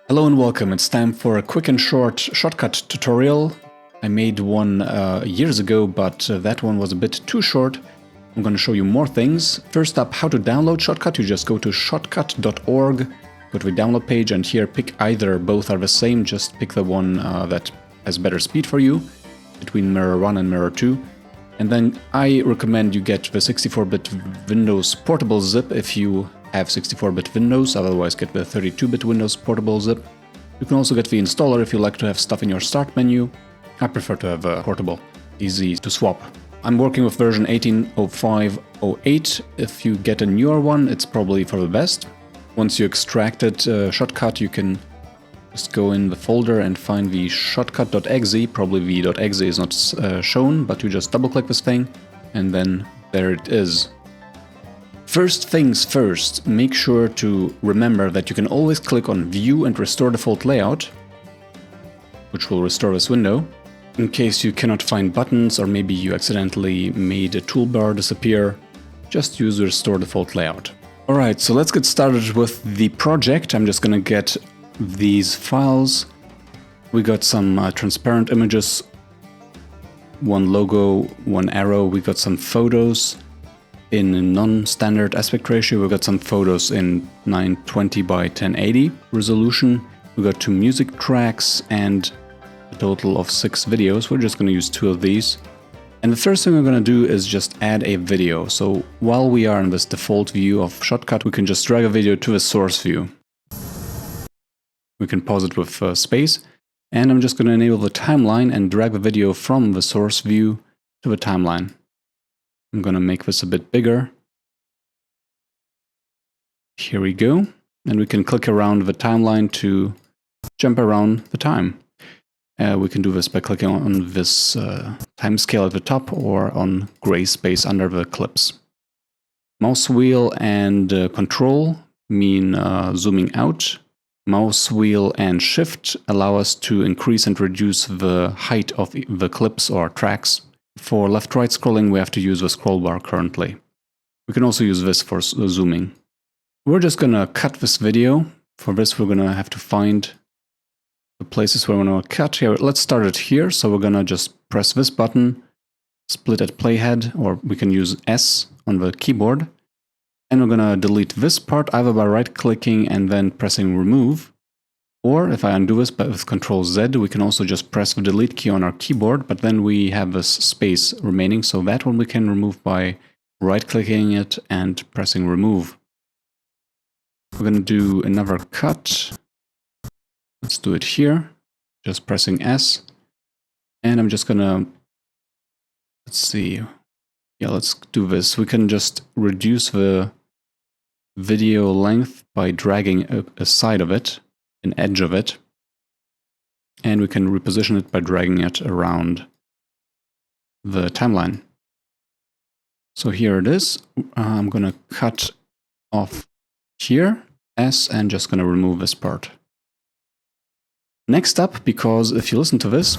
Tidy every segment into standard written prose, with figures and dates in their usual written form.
Hello and welcome, it's time for a quick and short shortcut tutorial. I made one years ago, but that one was a bit too short. I'm going to show you more things. First up, how to download Shotcut. You just go to shotcut.org, go to the download page, and here pick either. Both are the same, just pick the one that has better speed for you, between Mirror 1 and Mirror 2. And then I recommend you get the 64-bit Windows portable zip if you have 64-bit Windows, otherwise get the 32-bit Windows portable zip. You can also get the installer if you like to have stuff in your start menu. I prefer to have a portable, easy to swap. I'm working with version 18.05.08. If you get a newer one, it's probably for the best. Once you extracted Shotcut, you can just go in the folder and find the shotcut.exe. Probably the .exe is not shown, but you just double-click this thing, and then there it is. First things first, make sure to remember that you can always click on View and Restore Default Layout, which will restore this window. In case you cannot find buttons, or maybe you accidentally made a toolbar disappear, just use Restore Default Layout. Alright, so let's get started with the project. I'm just gonna get these files. We got some transparent images, one logo, one arrow. We got some photos in non-standard aspect ratio. We got some photos in 920 by 1080 resolution. We got 2 music tracks and a total of 6 videos. We're just going to use 2 of these. And the first thing we're going to do is just add a video. So while we are in this default view of Shotcut, we can just drag a video to the source view. We can pause it with space. And I'm just going to enable the timeline and drag the video from the source view to the timeline. I'm going to make this a bit bigger. Here we go. And we can click around the timeline to jump around the time. We can do this by clicking on this time scale at the top or on gray space under the clips. Mouse wheel and control mean zooming out. Mouse wheel and shift allow us to increase and reduce the height of the clips or tracks. For left-right scrolling, we have to use the scroll bar currently. We can also use this for zooming. We're just going to cut this video. For this, we're going to have to find the places where we want to cut. Here, let's start it here. So we're going to just press this button, split at playhead, or we can use S on the keyboard. And we're going to delete this part either by right-clicking and then pressing remove. Or if I undo this with Ctrl Z, we can also just press the delete key on our keyboard, but then we have this space remaining, so that one we can remove by right-clicking it and pressing remove. We're going to do another cut. Let's do it here, just pressing S. And I'm just going to, let's see, yeah, let's do this. We can just reduce the video length by dragging a side of it, an edge of it, and we can reposition it by dragging it around the timeline. So here it is. I'm going to cut off here, S, and just going to remove this part. Next up, because if you listen to this,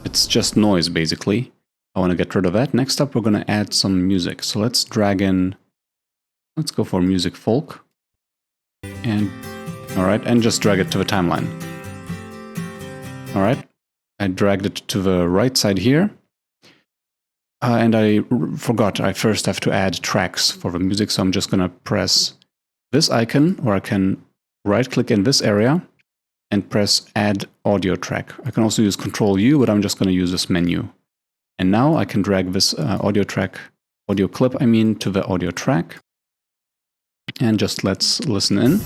it's just noise basically. I want to get rid of that. Next up, we're going to add some music. So let's drag in, let's go for music folk. And alright, and just drag it to the timeline. Alright, I dragged it to the right side here. And I forgot, I first have to add tracks for the music, so I'm just going to press this icon, or I can right-click in this area and press Add Audio Track. I can also use Ctrl U, but I'm just going to use this menu. And now I can drag this audio clip, to the audio track. And just let's listen in.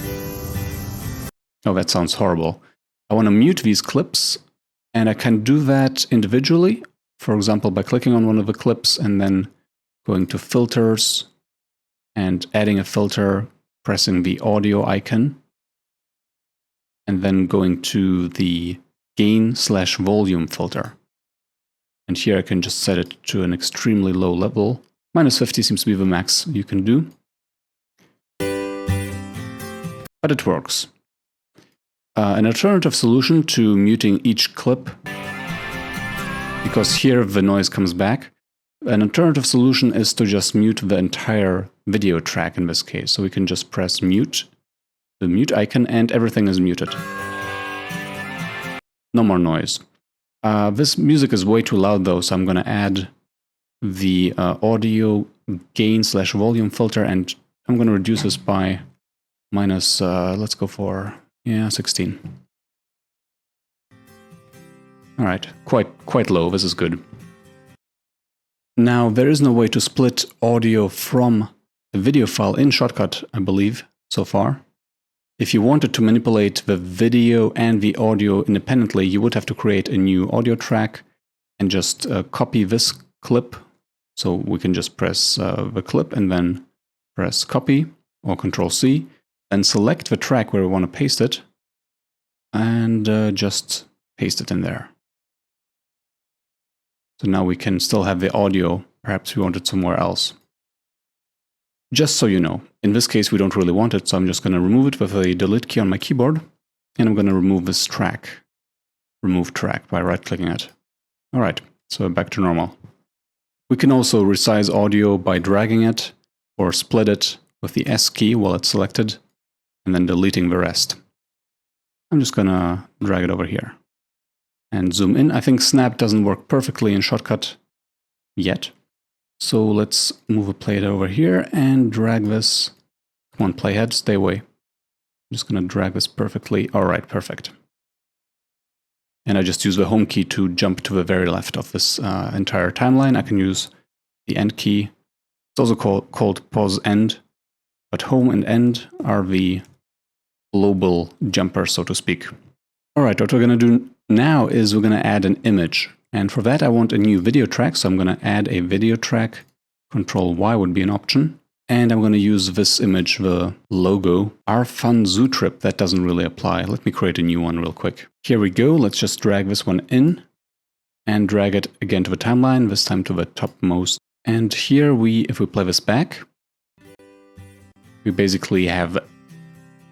Oh, that sounds horrible. I want to mute these clips, and I can do that individually. For example, by clicking on one of the clips and then going to Filters and adding a filter, pressing the audio icon, and then going to the gain/volume filter. And here I can just set it to an extremely low level. -50 seems to be the max you can do. But it works. An alternative solution to muting each clip, because here the noise comes back, an alternative solution is to just mute the entire video track in this case. So we can just press mute the mute icon, and everything is muted. No more noise. This music is way too loud though, so I'm going to add the audio gain/volume filter, and I'm going to reduce this by minus, let's go for, 16. Alright, quite low, this is good. Now, there is no way to split audio from the video file in Shotcut, I believe, so far. If you wanted to manipulate the video and the audio independently, you would have to create a new audio track and just copy this clip. So we can just press the clip and then press copy or Control-C, then select the track where we want to paste it, and just paste it in there. So now we can still have the audio, perhaps we want it somewhere else. Just so you know, in this case we don't really want it, so I'm just going to remove it with the delete key on my keyboard, and I'm going to remove this track. Remove track by right-clicking it. Alright, so back to normal. We can also resize audio by dragging it, or split it with the S key while it's selected, and then deleting the rest. I'm just going to drag it over here. And zoom in. I think snap doesn't work perfectly in Shotcut yet. So let's move a playhead over here and drag this. Come on, playhead, stay away. I'm just going to drag this perfectly. All right, perfect. And I just use the home key to jump to the very left of this entire timeline. I can use the end key. It's also called pause end, but home and end are the global jumpers, so to speak. All right, what we're going to do now is we're going to add an image. And for that, I want a new video track. So I'm going to add a video track. Control-Y would be an option. And I'm going to use this image, the logo. Our fun zoo trip, that doesn't really apply. Let me create a new one real quick. Here we go. Let's just drag this one in and drag it again to the timeline, this time to the topmost. And here if we play this back, we basically have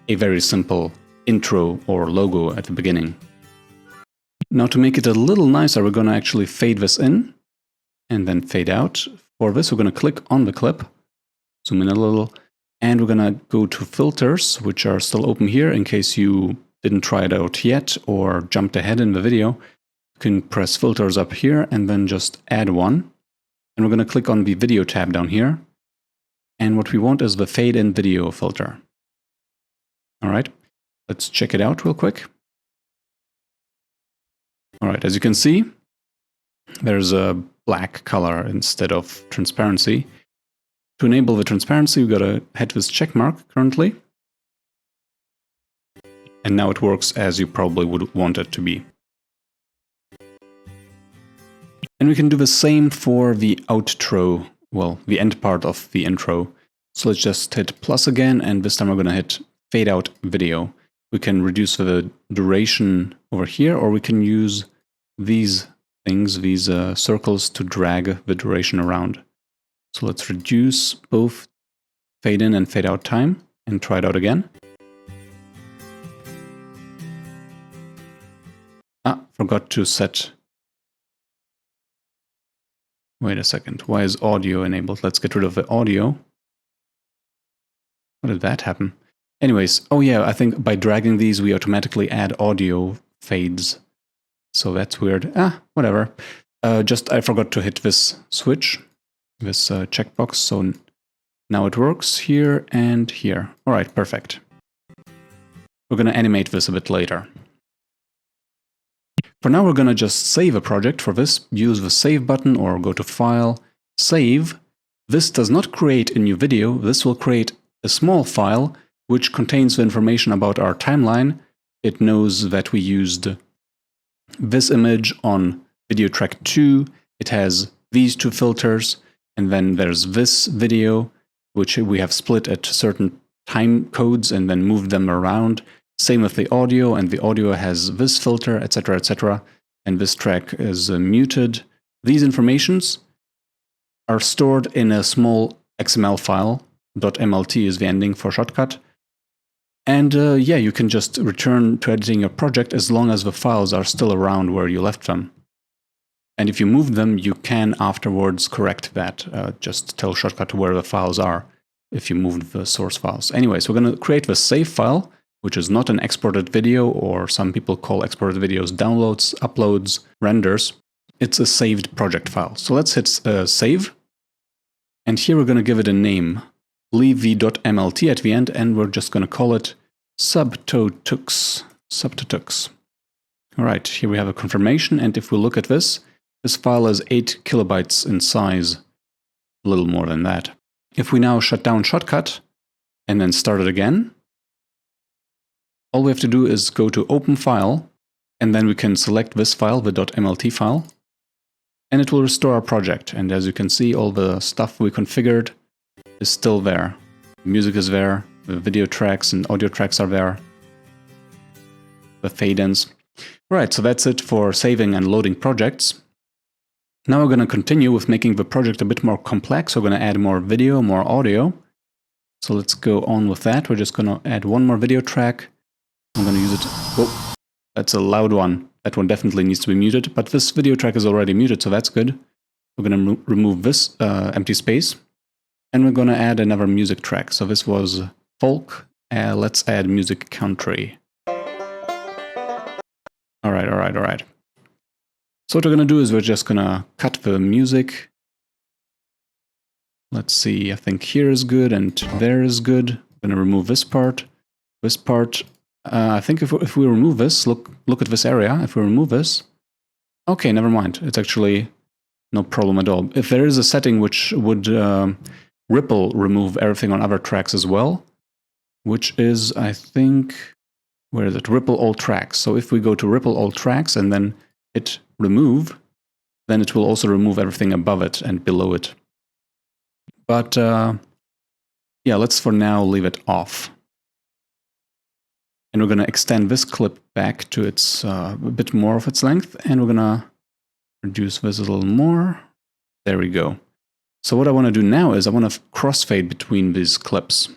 a very simple intro or logo at the beginning. Now to make it a little nicer, we're going to actually fade this in and then fade out. For this, we're going to click on the clip, zoom in a little, and we're going to go to filters, which are still open here in case you didn't try it out yet or jumped ahead in the video. You can press filters up here and then just add one. And we're going to click on the video tab down here. And what we want is the fade in video filter. All right, let's check it out real quick. All right, as you can see, there's a black color instead of transparency. To enable the transparency, we've got to hit this check mark currently. And now it works as you probably would want it to be. And we can do the same for the outro, well, the end part of the intro. So let's just hit plus again, and this time we're going to hit fade out video. We can reduce the duration over here, or we can use these things, these circles, to drag the duration around. So let's reduce both fade in and fade out time and try it out again. Forgot to set. Wait a second, why is audio enabled? Let's get rid of the audio. How did that happen? Anyways, oh yeah, I think by dragging these we automatically add audio fades. So that's weird. Whatever. I forgot to hit this switch, this checkbox, so now it works here and here. Alright, perfect. We're going to animate this a bit later. For now, we're going to just save a project. For this, use the Save button or go to File, Save. This does not create a new video. This will create a small file which contains the information about our timeline. It knows that we used this image on video track 2. It has these two filters, and then there's this video, which we have split at certain time codes and then moved them around. Same with the audio, and the audio has this filter, etc., etc., and this track is muted. These informations are stored in a small XML file. .mlt is the ending for Shotcut. And yeah, you can just return to editing your project as long as the files are still around where you left them. And if you move them, you can afterwards correct that. Just tell Shotcut where the files are if you moved the source files. Anyways, we're going to create the save file. which is not an exported video, or some people call exported videos downloads, uploads, renders. It's a saved project file. So let's hit save. And here we're going to give it a name, leave.mlt at the end, and we're just going to call it subtotux. All right, here we have a confirmation, and if we look at this file is 8 kilobytes in size, a little more than that. If we now shut down Shotcut and then start it again, all we have to do is go to Open File, and then we can select this file, the .mlt file, and it will restore our project. And as you can see, all the stuff we configured is still there. The music is there, the video tracks and audio tracks are there, the fade-ins. Right, so that's it for saving and loading projects. Now we're going to continue with making the project a bit more complex. We're going to add more video, more audio. So let's go on with that. We're just going to add one more video track. I'm going to use it. Oh, that's a loud one. That one definitely needs to be muted, but this video track is already muted, so that's good. We're going to remove this empty space, and we're going to add another music track. So this was folk. Let's add music country. All right. So what we're going to do is we're just going to cut the music. Let's see, I think here is good and there is good. I'm going to remove this part. I think if we remove this, look at this area. If we remove this, okay, never mind. It's actually no problem at all. If there is a setting which would ripple remove everything on other tracks as well, which is, I think, where is it? Ripple all tracks. So if we go to ripple all tracks and then hit remove, then it will also remove everything above it and below it. But yeah, let's for now leave it off. And we're going to extend this clip back to its a bit more of its length, and we're going to reduce this a little more. There we go. So what I want to do now is I want to crossfade between these clips.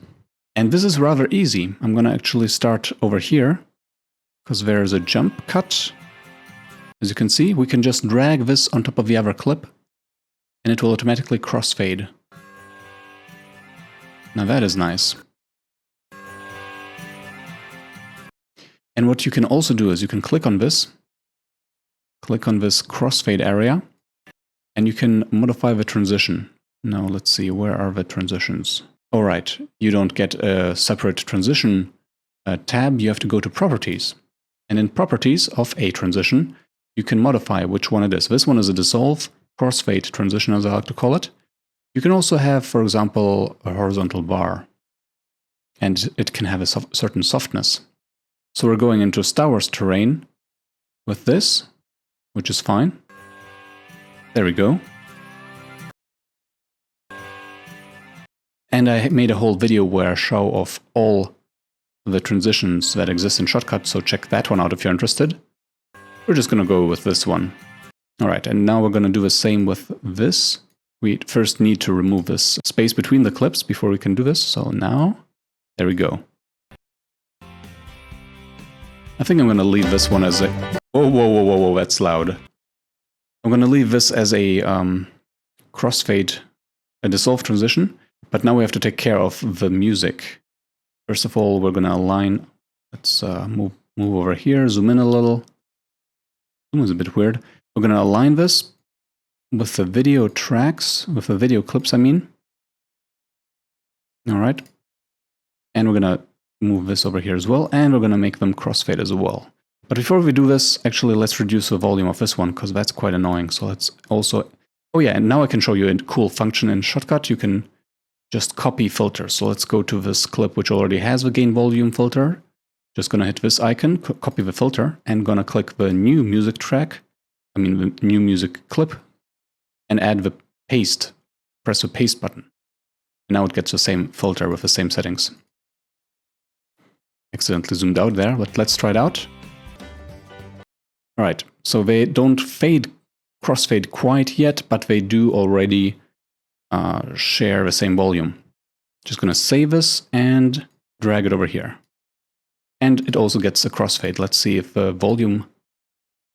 And this is rather easy. I'm going to actually start over here, because there's a jump cut. As you can see, we can just drag this on top of the other clip, and it will automatically crossfade. Now that is nice. And what you can also do is you can click on this crossfade area, and you can modify the transition. Now let's see, where are the transitions? All right, you don't get a separate transition tab, you have to go to Properties. And in Properties of a transition, you can modify which one it is. This one is a dissolve crossfade transition, as I like to call it. You can also have, for example, a horizontal bar, and it can have a certain softness. So we're going into Star Wars terrain with this, which is fine. There we go. And I made a whole video where I show off all the transitions that exist in Shotcut, so check that one out if you're interested. We're just going to go with this one. All right, and now we're going to do the same with this. We first need to remove this space between the clips before we can do this. So now, there we go. I think I'm going to leave this one as a... Whoa, that's loud. I'm going to leave this as a crossfade, a dissolve transition, but now we have to take care of the music. First of all, we're going to align. Let's move over here, zoom in a little. Zoom is a bit weird. We're going to align this with the video tracks, with the video clips, I mean. All right. And we're going to move this over here as well, and we're going to make them crossfade as well. But before we do this, actually, let's reduce the volume of this one, because that's quite annoying. So let's also... Oh yeah, and now I can show you a cool function in Shotcut. You can just copy filters. So let's go to this clip, which already has the gain volume filter. Just going to hit this icon, copy the filter, and going to click the new music track, the new music clip, and add the paste. Press the paste button. And now it gets the same filter with the same settings. Accidentally zoomed out there, but let's try it out. All right, so they don't crossfade quite yet, but they do already share the same volume. Just going to save this and drag it over here. And it also gets a crossfade. Let's see if the volume...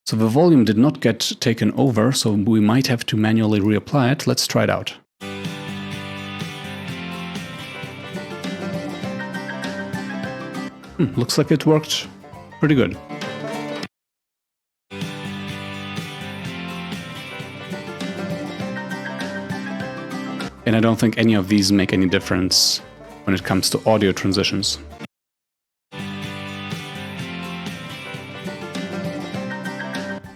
So the volume did not get taken over, so we might have to manually reapply it. Let's try it out. Looks like it worked pretty good. And I don't think any of these make any difference when it comes to audio transitions.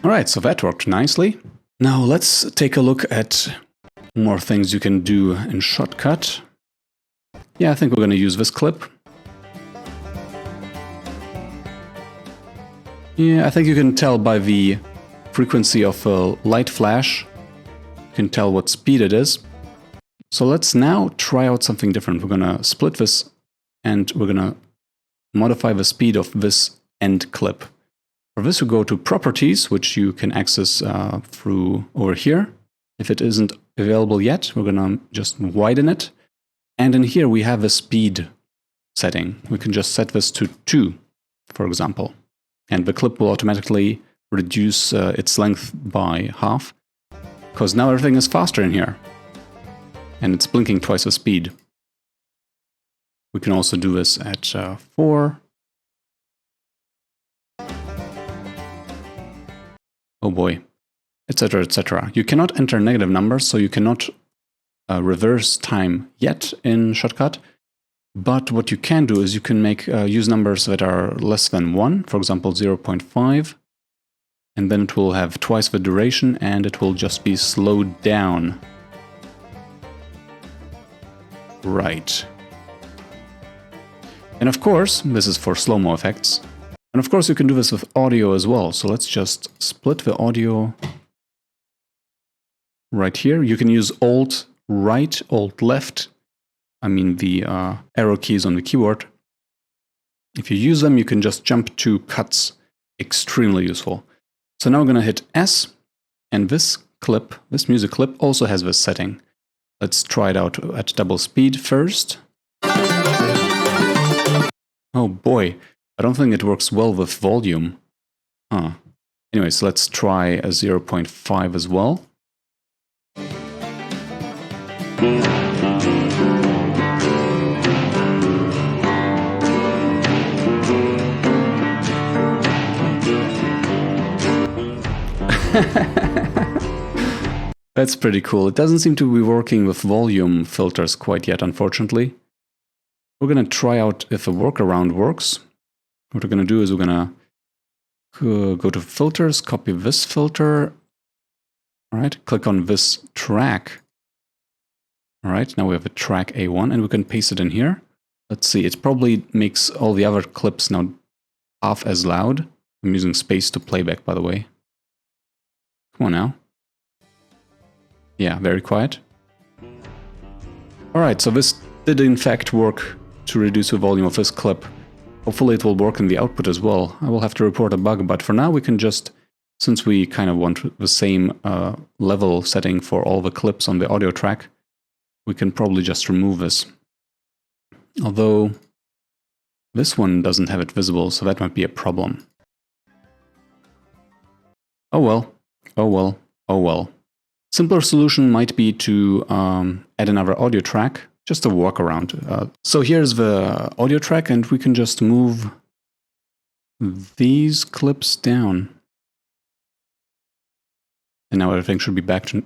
Alright, so that worked nicely. Now let's take a look at more things you can do in Shotcut. Yeah, I think we're going to use this clip. Yeah, I think you can tell by the frequency of a light flash. You can tell what speed it is. So let's now try out something different. We're going to split this and we're going to modify the speed of this end clip. For this, we go to Properties, which you can access through over here. If it isn't available yet, we're going to just widen it. And in here, we have a speed setting. We can just set this to 2, for example. And the clip will automatically reduce its length by half, because now everything is faster in here. And it's blinking twice the speed. We can also do this at 4. Oh boy, etc., etc. You cannot enter negative numbers, so you cannot reverse time yet in Shotcut. But what you can do is you can make use numbers that are less than 1, for example 0.5, and then it will have twice the duration and it will just be slowed down. Right. And of course, this is for slow-mo effects. And of course you can do this with audio as well. So let's just split the audio right here. You can use Alt right, Alt left. I mean the arrow keys on the keyboard. If you use them, you can just jump to cuts. Extremely useful. So now we're going to hit S, and this clip, this music clip, also has this setting. Let's try it out at double speed first. Oh boy, I don't think it works well with volume. Anyways, let's try a 0.5 as well. That's pretty cool. It doesn't seem to be working with volume filters quite yet, unfortunately. We're going to try out if a workaround works. What we're going to do is we're going to go to filters, copy this filter. All right, click on this track. All right, now we have a track A1 and we can paste it in here. Let's see, it probably makes all the other clips now half as loud. I'm using space to playback, by the way. Come on now. Yeah, very quiet. Alright, so this did in fact work to reduce the volume of this clip. Hopefully it will work in the output as well. I will have to report a bug, but for now we can just, since we kind of want the same level setting for all the clips on the audio track, we can probably just remove this. Although this one doesn't have it visible, so that might be a problem. Oh well, oh well, oh well. Simpler solution might be to add another audio track, just a workaround. So here's the audio track, and we can just move these clips down. And now everything should be back to...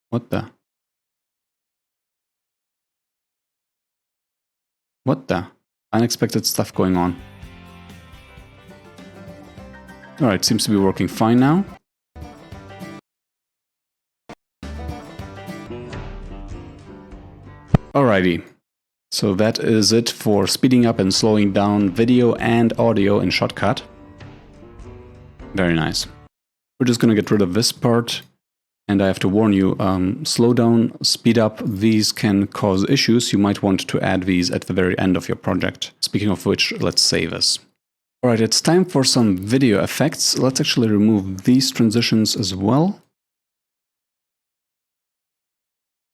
What the? What the? Unexpected stuff going on. Alright, seems to be working fine now. Alrighty, so that is it for speeding up and slowing down video and audio in Shotcut. Very nice. We're just going to get rid of this part, and I have to warn you, slow down, speed up, these can cause issues. You might want to add these at the very end of your project. Speaking of which, let's save this. Alright, it's time for some video effects. Let's actually remove these transitions as well.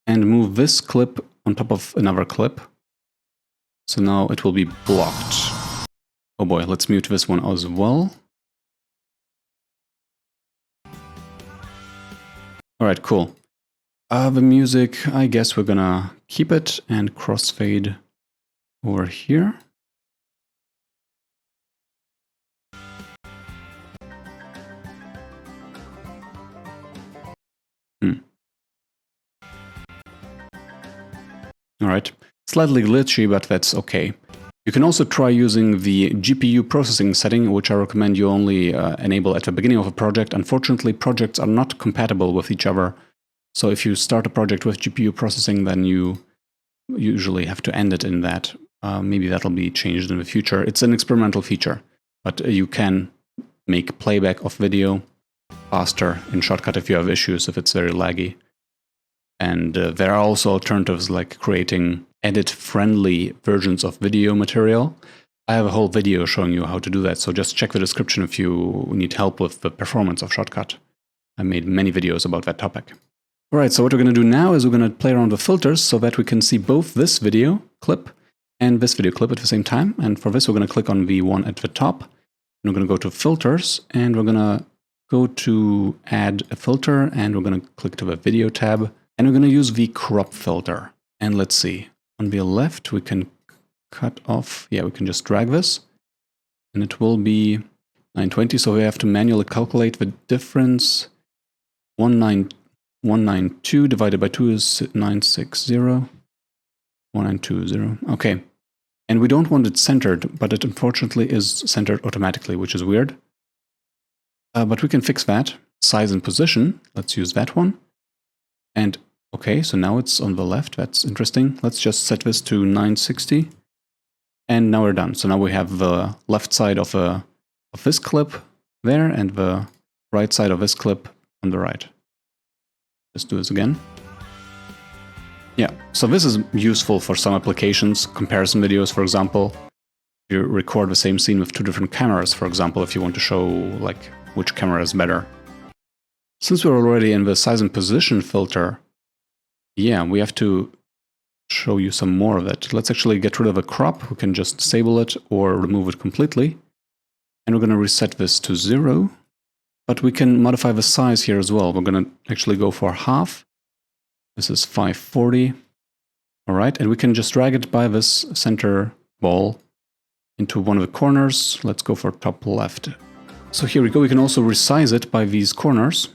And move this clip on top of another clip. So now it will be blocked. Oh boy, let's mute this one as well. Alright, cool. The music, I guess we're gonna keep it and crossfade over here. Alright, slightly glitchy, but that's okay. You can also try using the GPU processing setting, which I recommend you only enable at the beginning of a project. Unfortunately, projects are not compatible with each other. So if you start a project with GPU processing, then you usually have to end it in that. Maybe that'll be changed in the future. It's an experimental feature, but you can make playback of video faster in Shotcut if you have issues, if it's very laggy. And there are also alternatives like creating edit-friendly versions of video material. I have a whole video showing you how to do that, so just check the description if you need help with the performance of Shotcut. I made many videos about that topic. Alright, so what we're going to do now is we're going to play around with filters so that we can see both this video clip and this video clip at the same time. And for this, we're going to click on the one at the top. And we're going to go to Filters, and we're going to go to Add a Filter, and we're going to click to the Video tab, and we're going to use the Crop filter. And let's see, on the left, we can cut off, yeah, we can just drag this, and it will be 920, so we have to manually calculate the difference. 192 divided by 2 is 960. 1920. Okay. And we don't want it centered, but it unfortunately is centered automatically, which is weird. But we can fix that. Size and position. Let's use that one. And okay, so now it's on the left. That's interesting. Let's just set this to 960. And now we're done. So now we have the left side of this clip there and the right side of this clip on the right. Let's do this again. Yeah, so this is useful for some applications, comparison videos, for example. You record the same scene with two different cameras, for example, if you want to show like which camera is better. Since we're already in the size and position filter, yeah, we have to show you some more of it. Let's actually get rid of the crop. We can just disable it or remove it completely. And we're going to reset this to 0. But we can modify the size here as well. We're going to actually go for half. This is 540. All right, and we can just drag it by this center ball into one of the corners. Let's go for top left. So here we go. We can also resize it by these corners.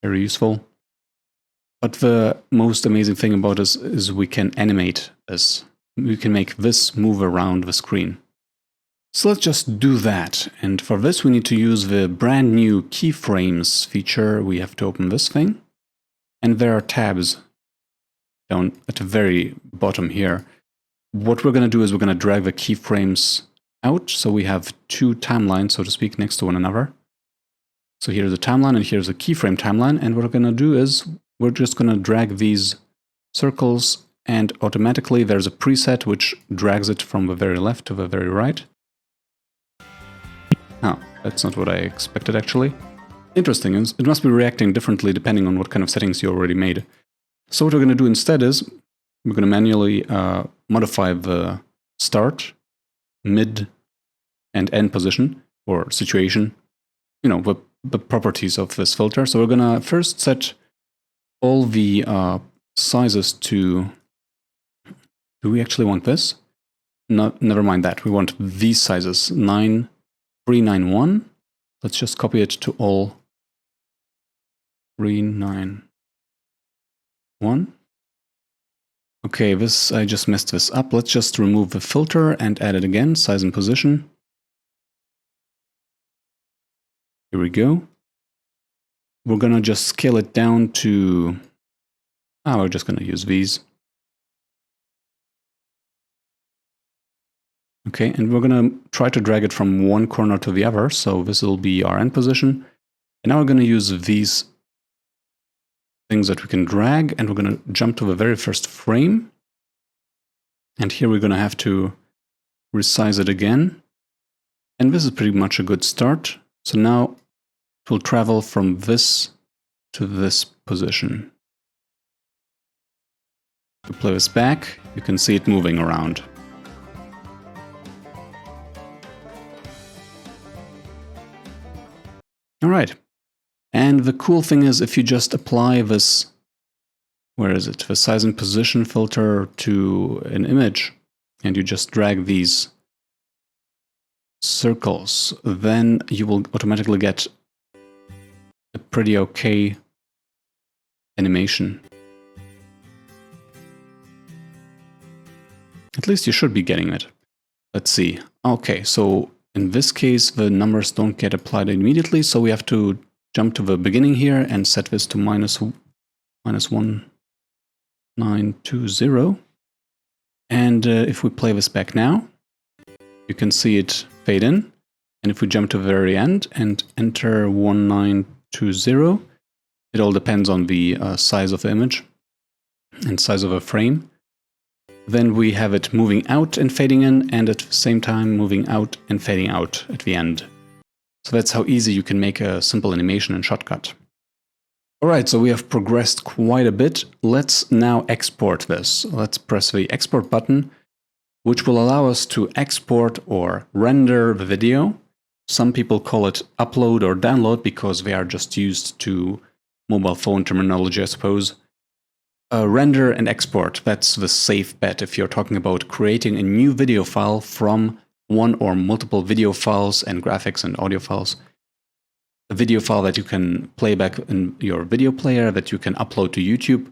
Very useful. But the most amazing thing about this is we can animate this. We can make this move around the screen. So let's just do that. And for this, we need to use the brand new keyframes feature. We have to open this thing. And there are tabs down at the very bottom here. What we're going to do is we're going to drag the keyframes out. So we have two timelines, so to speak, next to one another. So here's the timeline and here's the keyframe timeline. And what we're going to do is we're just going to drag these circles, and automatically there's a preset which drags it from the very left to the very right. Oh, that's not what I expected actually. Interesting, it must be reacting differently depending on what kind of settings you already made. So what we're going to do instead is we're going to manually modify the start, mid, and end position or situation, you know, the properties of this filter. So we're going to first set all the sizes to... Do we actually want this? No, never mind that. We want these sizes, 9391. Let's just copy it to all 391. Okay, this, I just messed this up. Let's just remove the filter and add it again, size and position. Here we go. We're gonna just scale it down to... we're just gonna use these. Okay, and we're gonna try to drag it from one corner to the other, so this will be our end position. And now we're gonna use these things that we can drag, and we're going to jump to the very first frame. And here we're going to have to resize it again. And this is pretty much a good start. So now it will travel from this to this position. To play this back, you can see it moving around. All right. And the cool thing is if you just apply this, where is it, the size and position filter to an image, and you just drag these circles, then you will automatically get a pretty okay animation. At least you should be getting it. Let's see. Okay, so in this case, the numbers don't get applied immediately, so we have to jump to the beginning here and set this to -1920. And if we play this back now, you can see it fade in. And if we jump to the very end and enter 1920, it all depends on the size of the image and size of a frame. Then we have it moving out and fading in, and at the same time moving out and fading out at the end. So that's how easy you can make a simple animation in Shotcut. Alright, so we have progressed quite a bit. Let's now export this. Let's press the export button, which will allow us to export or render the video. Some people call it upload or download because they are just used to mobile phone terminology, I suppose. Render and export, that's the safe bet if you're talking about creating a new video file from one or multiple video files and graphics and audio files. A video file that you can play back in your video player, that you can upload to YouTube.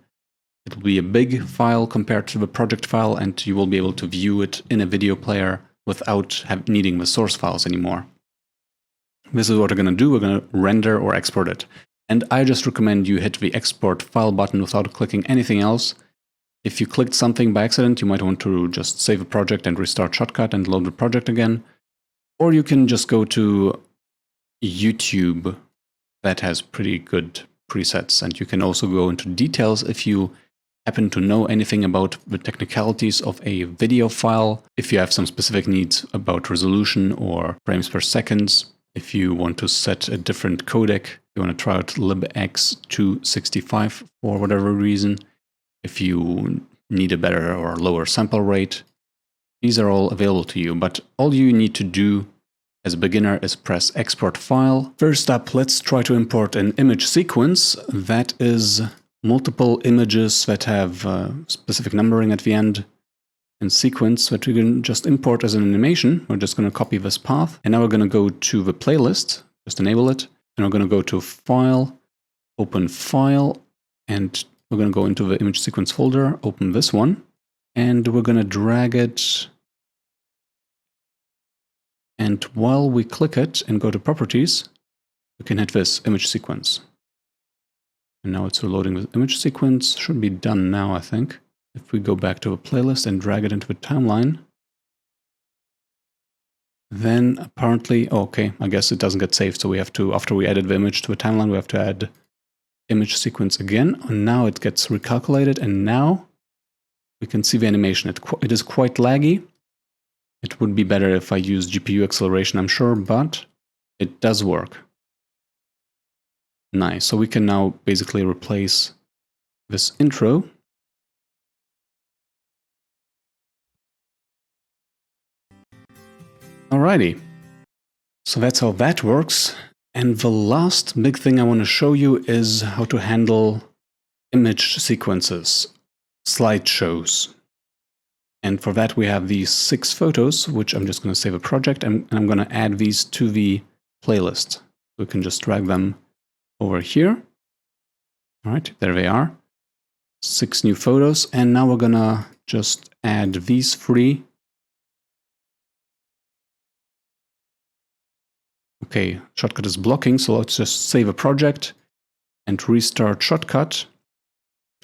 It will be a big file compared to the project file, and you will be able to view it in a video player without needing the source files anymore. This is what we're going to do. We're going to render or export it. And I just recommend you hit the export file button without clicking anything else. If you clicked something by accident, you might want to just save a project and restart Shotcut and load the project again. Or you can just go to YouTube. That has pretty good presets. And you can also go into details if you happen to know anything about the technicalities of a video file. If you have some specific needs about resolution or frames per second. If you want to set a different codec, you want to try out libx265 for whatever reason. If you need a better or lower sample rate, these are all available to you. But all you need to do as a beginner is press export file. First up, let's try to import an image sequence that is multiple images that have specific numbering at the end. And sequence that we can just import as an animation. We're just going to copy this path. And now we're going to go to the playlist, just enable it. And we're going to go to File, Open File, and we're going to go into the image sequence folder, open this one, and we're going to drag it. And while we click it and go to Properties, we can hit this image sequence. And now it's reloading the image sequence. Should be done now, I think. If we go back to a playlist and drag it into the timeline, then apparently, okay, I guess it doesn't get saved. So we have to, after we added the image to a timeline, we have to add image sequence again. And now it gets recalculated, and now we can see the animation. It is quite laggy. It would be better if I use GPU acceleration, I'm sure, but it does work. Nice. So we can now basically replace this intro. Alrighty, so that's how that works. And the last big thing I want to show you is how to handle image sequences, slideshows. And for that we have these 6 photos, which I'm just going to save a project, and I'm going to add these to the playlist. We can just drag them over here. Alright, there they are. 6 new photos, and now we're going to just add these 3. Okay, Shotcut is blocking, so let's just save a project and restart Shotcut.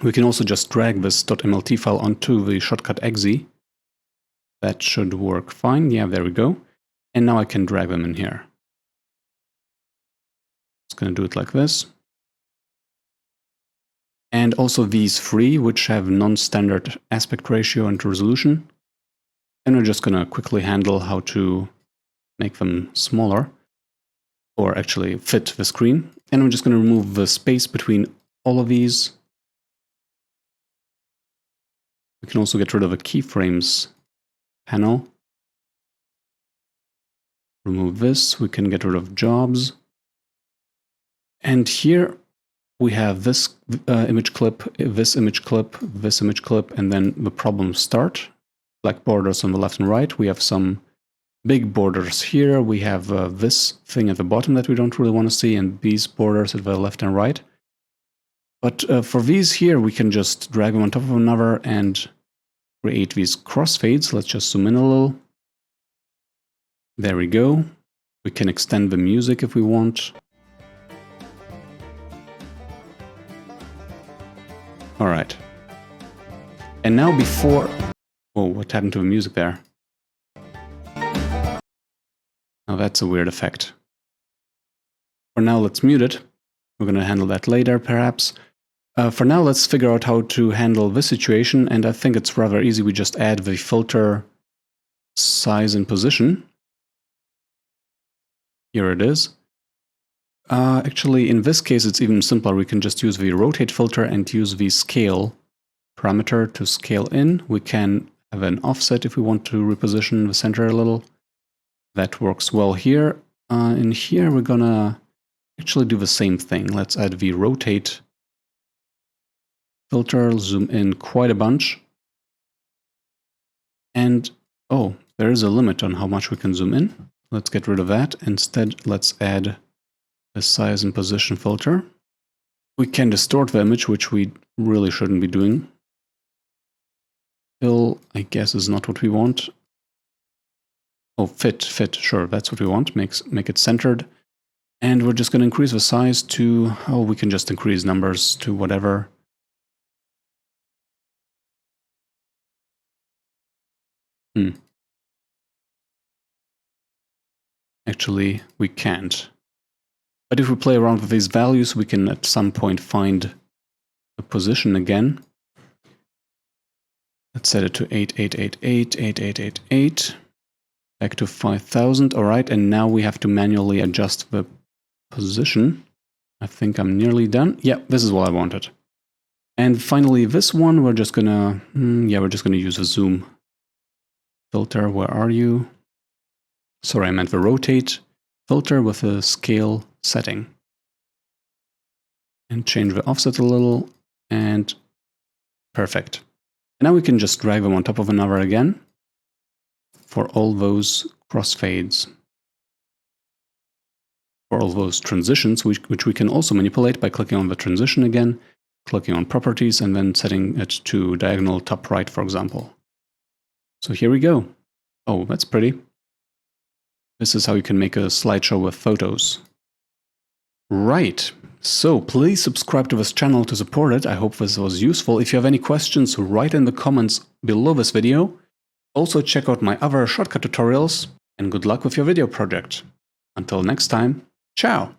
We can also just drag this .mlt file onto the Shotcut exe. That should work fine. Yeah, there we go. And now I can drag them in here. Just going to do it like this. And also these 3, which have non-standard aspect ratio and resolution. And we're just going to quickly handle how to make them smaller, or actually fit the screen. And I'm just going to remove the space between all of these. We can also get rid of a keyframes panel. Remove this. We can get rid of jobs. And here we have this image clip, this image clip, this image clip, and then the problem start. Black borders on the left and right. We have some big borders here. We have this thing at the bottom that we don't really want to see, and these borders at the left and right. But for these here, we can just drag them on top of another and create these crossfades. Let's just zoom in a little. There we go. We can extend the music if we want. All right. And now before... Oh, what happened to the music there? Now that's a weird effect. For now, let's mute it. We're going to handle that later, perhaps. For now, let's figure out how to handle this situation, and I think it's rather easy. We just add the filter size and position. Here it is. Actually, in this case, it's even simpler. We can just use the rotate filter and use the scale parameter to scale in. We can have an offset if we want to reposition the center a little. That works well here. In here, we're gonna actually do the same thing. Let's add the rotate filter, zoom in quite a bunch. And, oh, there is a limit on how much we can zoom in. Let's get rid of that. Instead, let's add the size and position filter. We can distort the image, which we really shouldn't be doing. Fill, I guess, is not what we want. Oh, fit, sure, that's what we want. Make it centered. And we're just going to increase the size to, oh, we can just increase numbers to whatever. Actually, we can't. But if we play around with these values, we can at some point find a position again. Let's set it to 8888, 8888, back to 5000. All right, and now we have to manually adjust the position. I think I'm nearly done. Yeah, this is what I wanted. And finally, this one, we're just gonna, we're just gonna use a zoom filter. Where are you? Sorry, I meant the rotate filter with a scale setting. And change the offset a little, and perfect. And now we can just drag them on top of another again for all those crossfades. For all those transitions, which we can also manipulate by clicking on the transition again, clicking on properties, and then setting it to diagonal top right, for example. So here we go. Oh, that's pretty. This is how you can make a slideshow with photos. Right. So please subscribe to this channel to support it. I hope this was useful. If you have any questions, write in the comments below this video. Also check out my other shortcut tutorials, and good luck with your video project. Until next time, ciao!